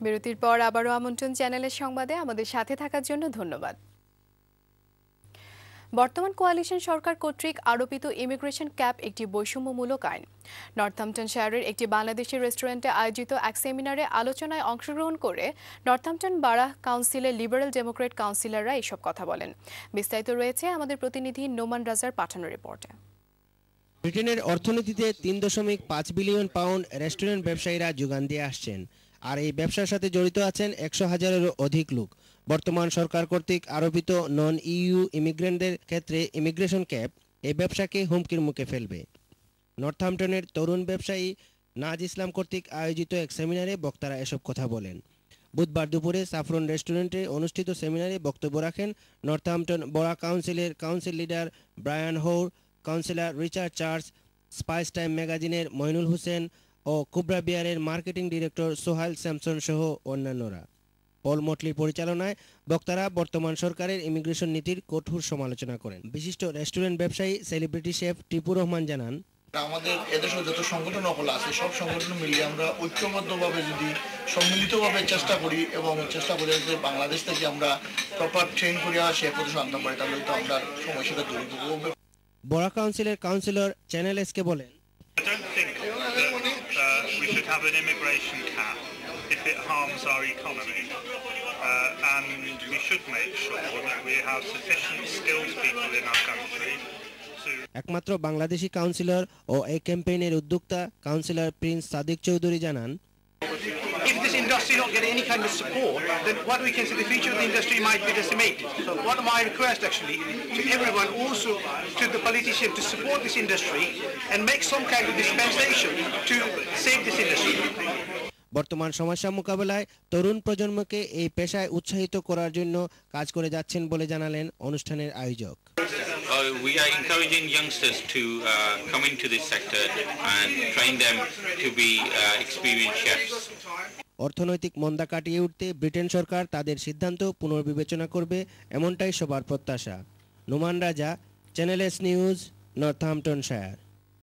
বিরতির পর আবারও আমন্ত্রণ চ্যানেলের সংবাদে আমাদের সাথে থাকার জন্য ধন্যবাদ। বর্তমান কোয়ালিশন সরকার কর্তৃক আরোপিত ইমিগ্রেশন ক্যাপ একটি বৈষম্যমূলক আইন। নর্থহ্যাম্পটনশায়ারের একটি বাংলাদেশি রেস্টুরেন্টে আয়োজিত এক সেমিনারে আলোচনায় অংশগ্রহণ করে নর্থহ্যাম্পটন বারাহ কাউন্সিলের লিবারেল ডেমোক্রেট কাউন্সিলররা এসব কথা বলেন। বিস্তারিত রয়েছে আমাদের প্রতিনিধি নোমান রাজার পাঠানো রিপোর্টে। ব্রিটেনের অর্থনীতিতে ৩.৫ বিলিয়ন পাউন্ড রেস্টুরেন্ট ব্যবসায়ীরা যোগান দিয়ে আসছেন, আর এই ব্যবসার সাথে জড়িত আছেন ১০০,০০০-এরও অধিক লোক। বর্তমান সরকার কর্তৃক আরোপিত নন ইইউ ইমিগ্রেন্টদের ক্ষেত্রে ইমিগ্রেশন ক্যাপ এই ব্যবসাকে হুমকির মুখে ফেলবে। নর্থহ্যাম্পটনের তরুণ ব্যবসায়ী নাজ ইসলাম কর্তৃক আয়োজিত এক সেমিনারে বক্তারা এসব কথা বলেন। বুধবার দুপুরে সাফরন রেস্টুরেন্টে অনুষ্ঠিত সেমিনারে বক্তব্য রাখেন নর্থহ্যাম্পটন বরা কাউন্সিলের council leader Brian Hoare, councillor Richard Charles, Spice Time ম্যাগাজিনের মইনুল হোসেন ও কুবরা বিয়ারের মার্কেটিং ডিরেক্টর সোহাইল স্যামসন সহ অন্যান্যরা। পল মটলির পরিচালনায় বক্তারা বর্তমান সরকারের ইমিগ্রেশন নীতির কঠোর সমালোচনা করেন। বিশিষ্ট রেস্টুরেন্ট ব্যবসায়ী সেলিব্রিটি শেফ টিপুর রহমান জানান, আমাদের এদেশে যত সংগঠন আছে সব সংগঠন মিলিয়ে আমরা ঐক্যবদ্ধভাবে যদি সম্মিলিতভাবে চেষ্টা করি এবং চেষ্টা করি যে বাংলাদেশ থেকে আমরা প্রপার ট্রেন করে সে প্রতিষ্ঠান আনতে পারি, তাহলে তো আমরা সমস্যাটা দূর করব। বরা কাউন্সিলের কাউন্সিলর চ্যানেল এসকে বলেন, we should have an immigration cap if it harms our economy, and we should make sure that we have sufficient skilled people in our country. একমাত্র বাংলাদেশি কাউন্সিলর ও এই ক্যাম্পেইনের উদ্যোক্তা কাউন্সিলর প্রিন্স সাদিক চৌধুরী জানান, If this industry not getting any kind of support, then what we can see, the future of the industry might be decimated. So what my request actually to everyone, also to the politician, to support this industry and make some kind of dispensation to save this industry. বর্তমান সমস্যা মোকাবেলায় তরুণ প্রজন্মকে এই পেশায় উৎসাহিত করার জন্য কাজ করে যাচ্ছেন বলে জানালেন অনুষ্ঠানের আয়োজক। We are encouraging youngsters to come into this sector and train them to be experienced chefs. অর্থনৈতিক মন্দা কাটিয়ে উঠতে ব্রিটেন সরকার তাদের সিদ্ধান্ত পুনর্বিবেচনা করবে, এমনটাই সবার প্রত্যাশা। নোমান রাজা, চ্যানেল এস নিউজ, নর্থহ্যাম্পটনশায়ার।